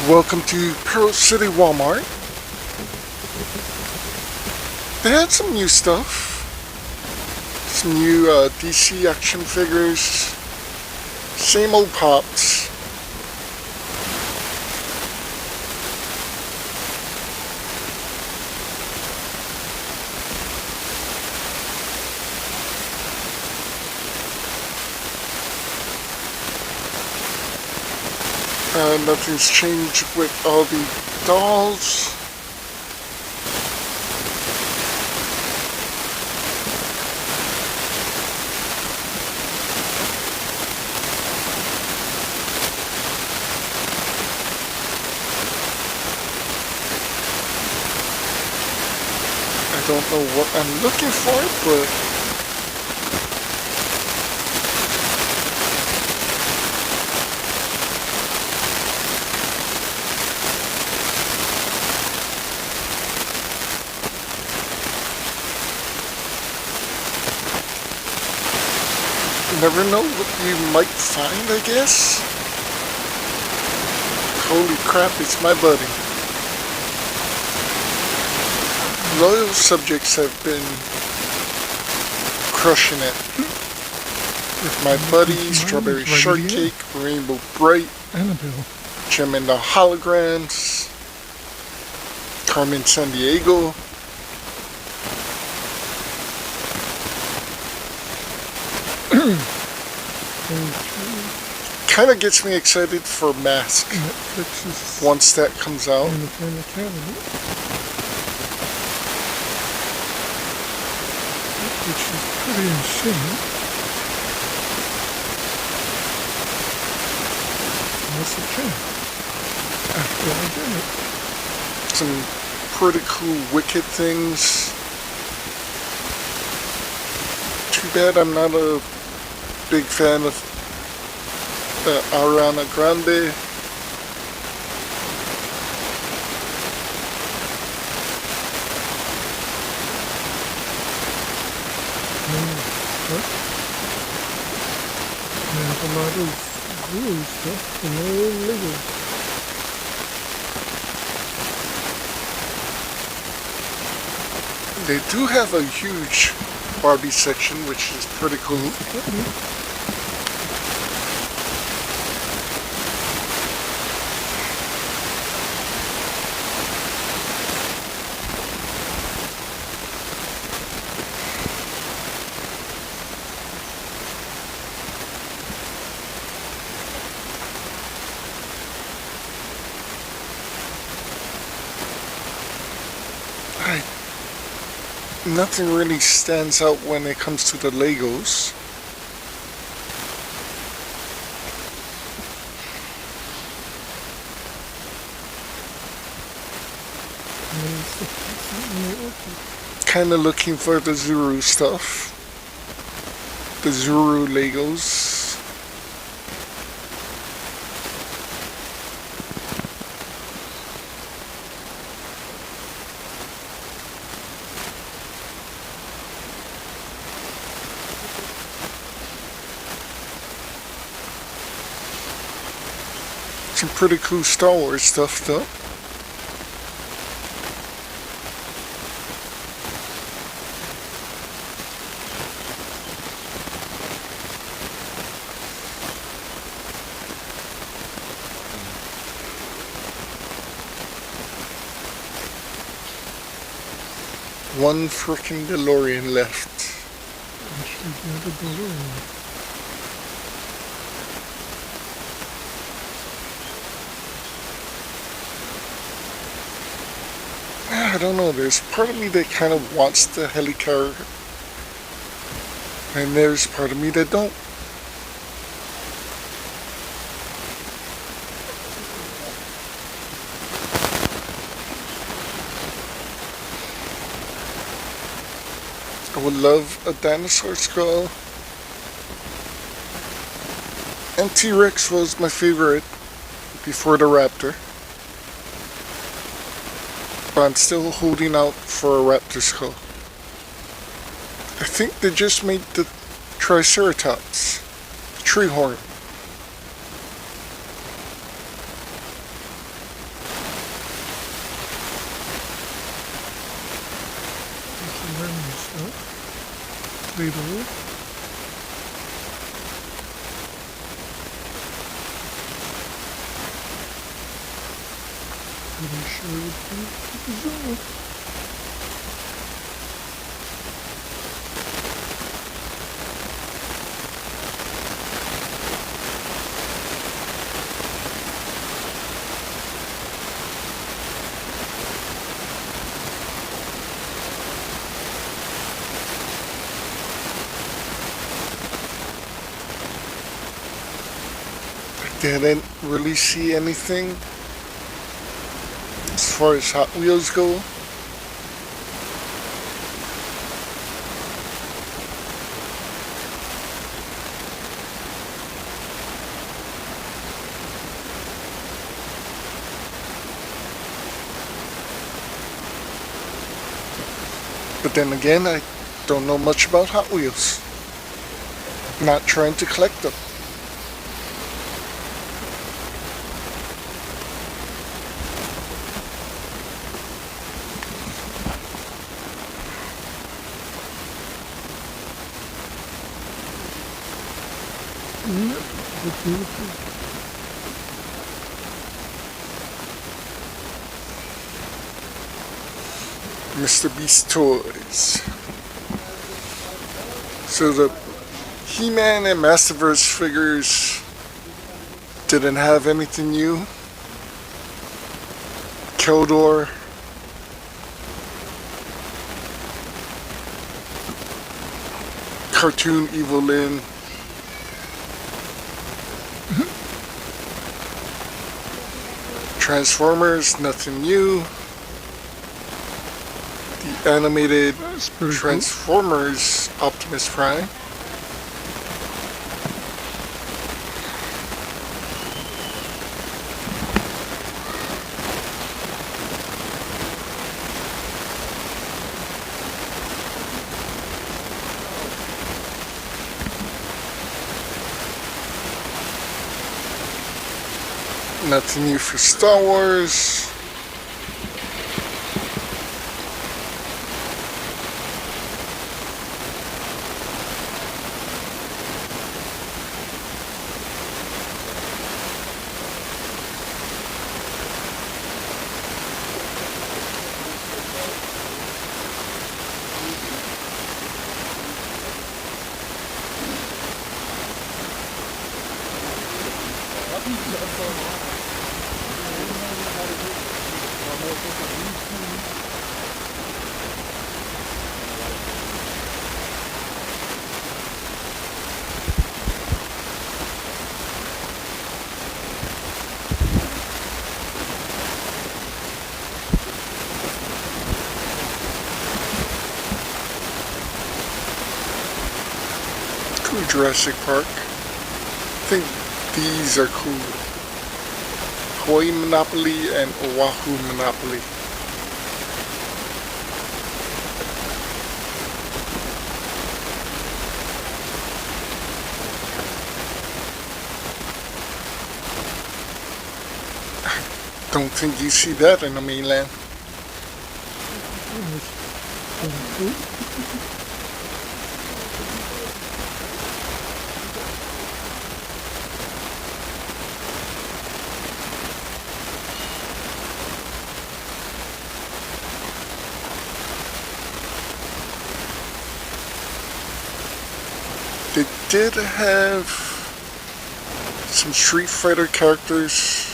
Welcome to Pearl City Walmart. They had some new stuff. Some new DC action figures. Same old pops. Nothing's changed with all the dolls. I don't know what I'm looking for, but you never know what you might find, I guess. Holy crap, it's my buddy. Loyal subjects have been crushing it. With my buddy, Strawberry Shortcake, Rainbow Bright, Annabelle, Gem and the Holograms, Carmen Sandiego. Kind of gets me excited for Mask once that comes out. Which is pretty insane. That's a chance. After I did it. Some pretty cool Wicked things. Too bad I'm not a big fan of Ariana Grande. There's a lot of glue stuff and no Legos. They do have a huge Barbie section, which is pretty cool. Nothing really stands out when it comes to the Legos. Kind of looking for the Zuru stuff. The Zuru Legos. Some pretty cool Star Wars stuff though. One frickin' DeLorean left. Actually, the DeLorean. I don't know, there's part of me that kind of wants the helicar, and there's part of me that don't. I would love a dinosaur skull. And T-Rex was my favorite before the Raptor. But I'm still holding out for a raptor skull. I think they just made the Triceratops, the tree horn. random stuff. Later. Pretty sure it's dissolved. Didn't really see anything as far as Hot Wheels go. But then again, I don't know much about Hot Wheels. Not trying to collect them. Yep, that's beautiful. Mr. Beast toys. So the He-Man and Masterverse figures didn't have anything new. Keldor. Cartoon Evelyn. Transformers, nothing new. The animated Transformers Optimus Prime. Nothing new for Star Wars. Cool Jurassic Park. I think these are cool. Hawaii Monopoly and Oahu Monopoly. I don't think you see that in the mainland. They did have some Street Fighter characters.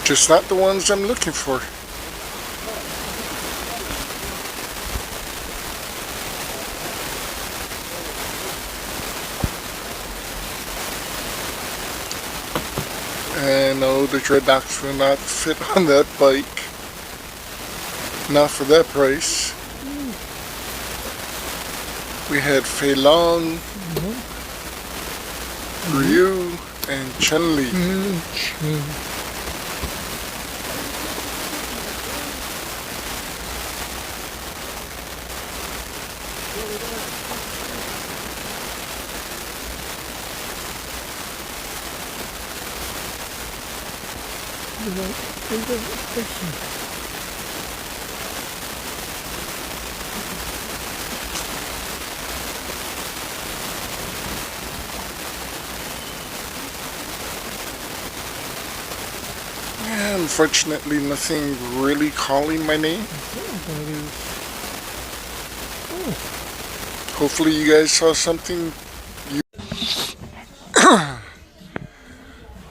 Just not the ones I'm looking for. And no, the Dreadnoks will not fit on that bike. Not for that price. We had Fei Long, Ryu, and Chun-Li. Unfortunately, nothing really calling my name. That is. Oh, Hopefully you guys saw something.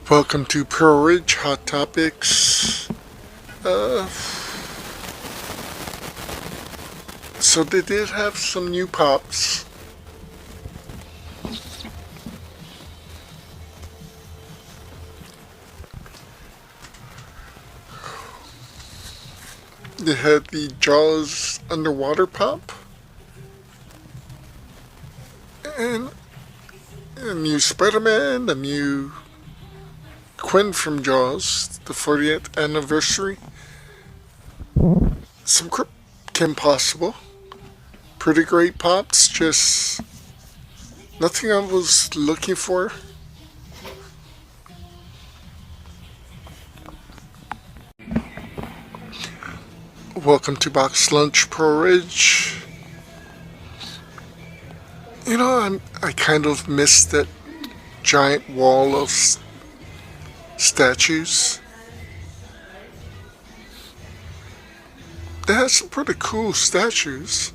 Welcome to Pearlridge Hot Topics. So they did have some new pops. They had the Jaws underwater pop. And a new Spider-Man, a new Quinn from Jaws, the 40th anniversary. Some Kim Possible. Pretty great pops, just nothing I was looking for. Welcome to Box Lunch Pearlridge. You know, I kind of missed that giant wall of statues. They had some pretty cool statues.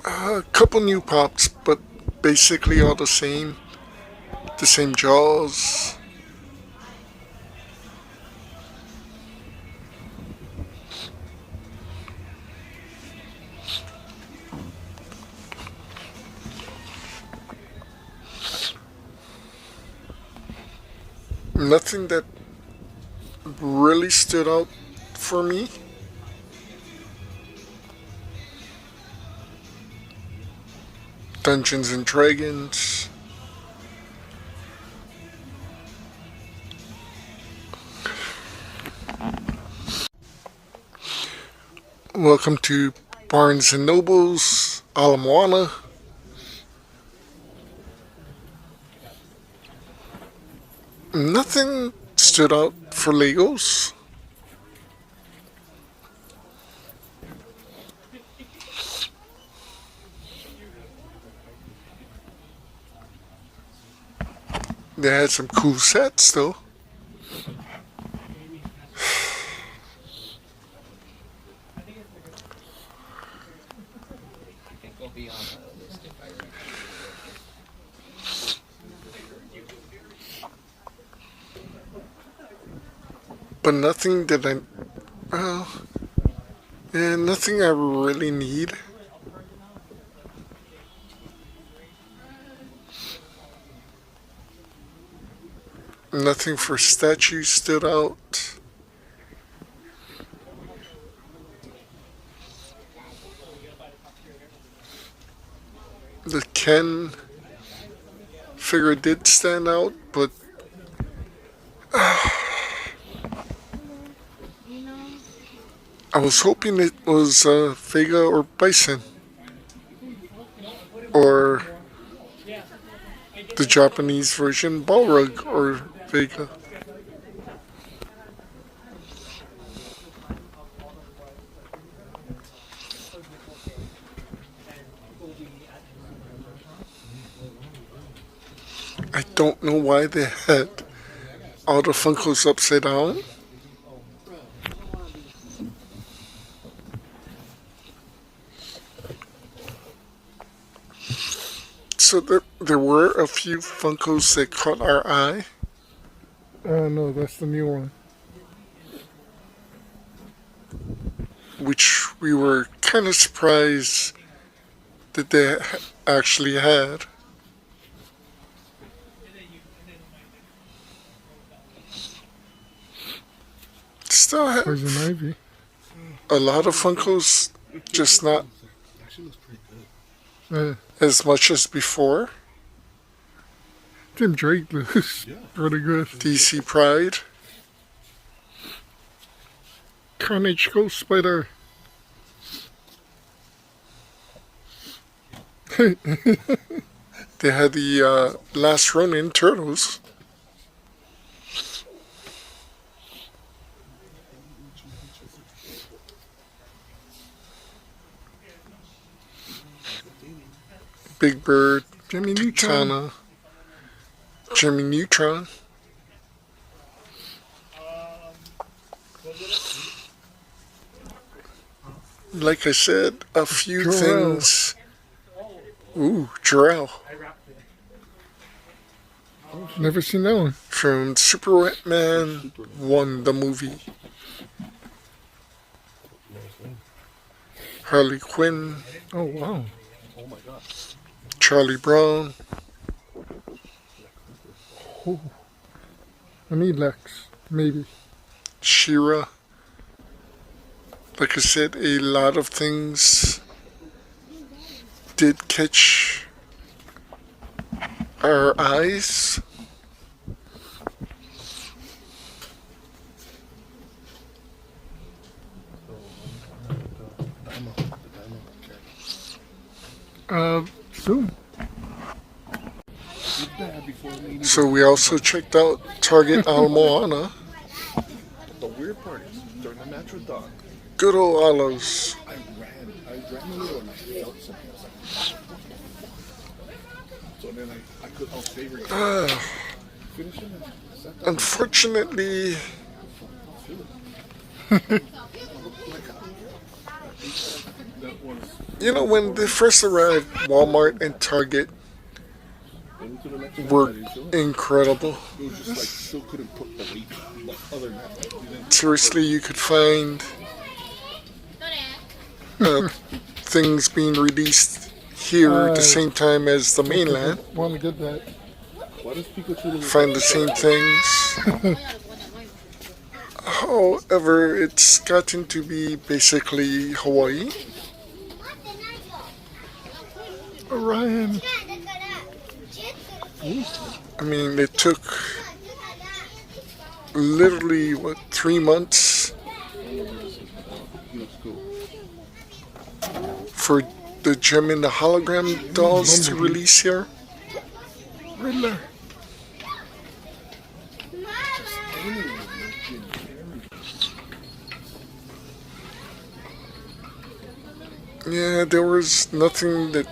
A couple new pops, but basically all the same. The same Jaws. Nothing that really stood out for me. Dungeons and Dragons. Welcome to Barnes and Nobles, a la Moana. Nothing stood out for Legos. They had some cool sets though. But nothing that nothing I really need. Nothing for statues stood out. The Ken figure did stand out, but I was hoping it was Vega or Bison. Or the Japanese version, Balrog or Vega. I don't know why they had all the Funkos upside down. So there were a few Funkos that caught our eye. no, that's the new one. Which we were kind of surprised that they actually had. Still have Poison Ivy. a lot of Funkos, just not as much as before. Tim Drake looks pretty good. DC Pride. Carnage Ghost Spider. They had the Last Ronin Turtles. Big Bird, Jimmy Neutron. Katana, Jimmy Neutron. Like I said, a few Jor-El. things. Ooh, Jor-El Never seen that one. from Super Wet Man 1, the movie. Harley Quinn, Oh, wow. Charlie Brown, Oh. I need Lex, maybe. She-Ra. Like I said, a lot of things did catch our eyes. Soon. So we also checked out Target on Moana. The weird part is, during the natural dawn, Good old Olives. I ran a little and I felt something. I was like, so then I was favoring finishing and sat down. Unfortunately, That was, you know, when they first arrived, Walmart and Target went to the next were one, I didn't feel it. incredible. It was just like, still couldn't put the weight, but other than that, like, we didn't- Seriously, you could find things being released here at the same time as the mainland. Want to get that. why does Pikachu Find the same things. However, it's gotten to be basically Hawaii. Orion. I mean, it took literally, 3 months looks cool? for the gem and the hologram dolls to release here. Riddler. Yeah, there was nothing that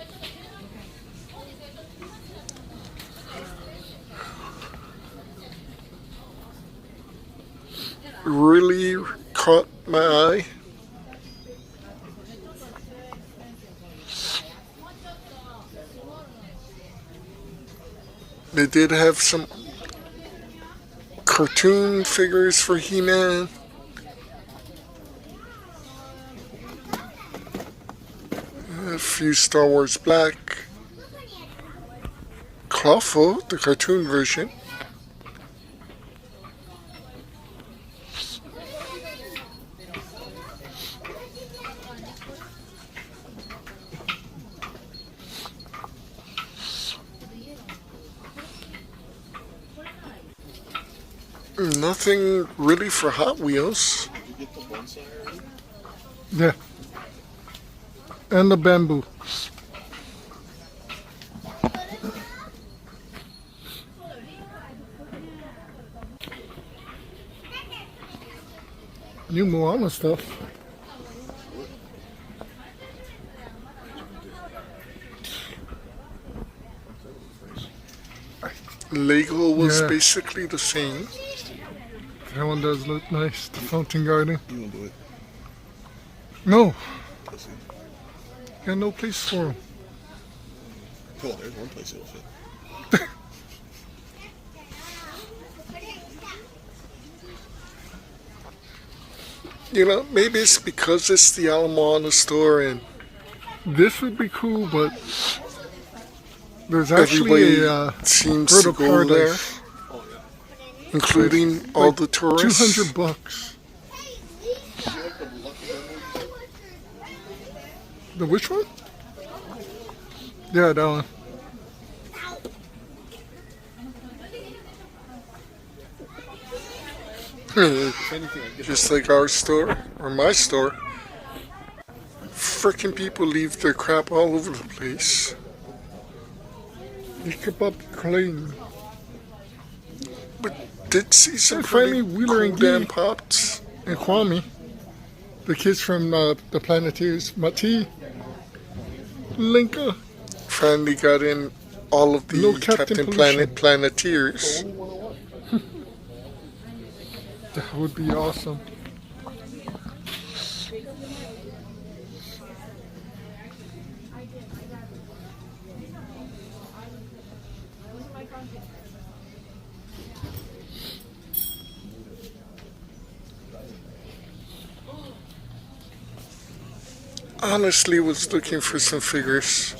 really caught my eye. They did have some cartoon figures for He-Man. A few Star Wars Black. Clawful, the cartoon version. Nothing really for Hot Wheels. Did you get the bonsai already? Yeah. And the bamboo. New Moana stuff. Lego was Yeah. basically the same. That one does look nice. The fountain garden. You gonna do it? No, Let's see. got no place for them. Oh, there's one place it'll fit. You know, maybe it's because it's the Moana store and This would be cool, but there's everybody actually a seems bird to of go there, paradise. including all the tourists. $200. The which one? Yeah, that one. Just like our store, or my store. Frickin' people leave their crap all over the place. You keep up clean. But did see some And finally, pretty Wheeler cool and Gee. damn pops. And Kwame, the kids from the Planeteers, Mati, Linka, finally got in all of the No Captain Captain Pollution. Planet Planeteers. That would be awesome. Honestly, was looking for some figures.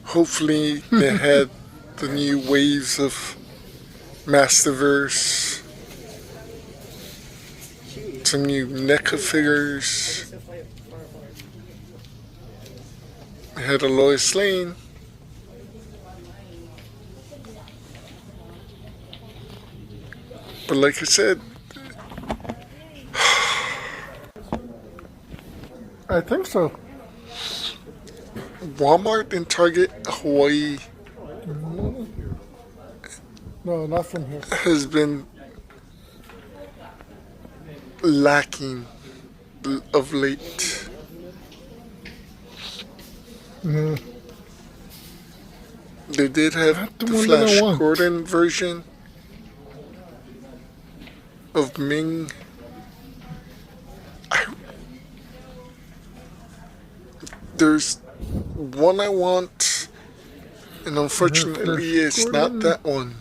Hopefully, they had the new waves of Masterverse, some new NECA figures. They had a Lois Lane. But like I said, I think so. Walmart and Target Hawaii No, not from here. has been lacking of late. Yeah. They did have Not the the one that I Flash want. Gordon version of Ming. There's one I want, and unfortunately, Flash it's not Gordon. that one.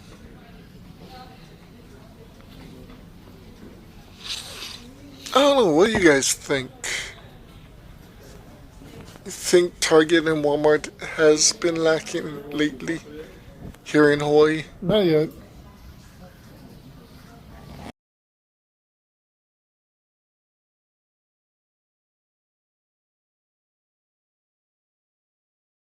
I don't know. What do you guys think? You think Target and Walmart has been lacking lately here in Hawaii? Not yet.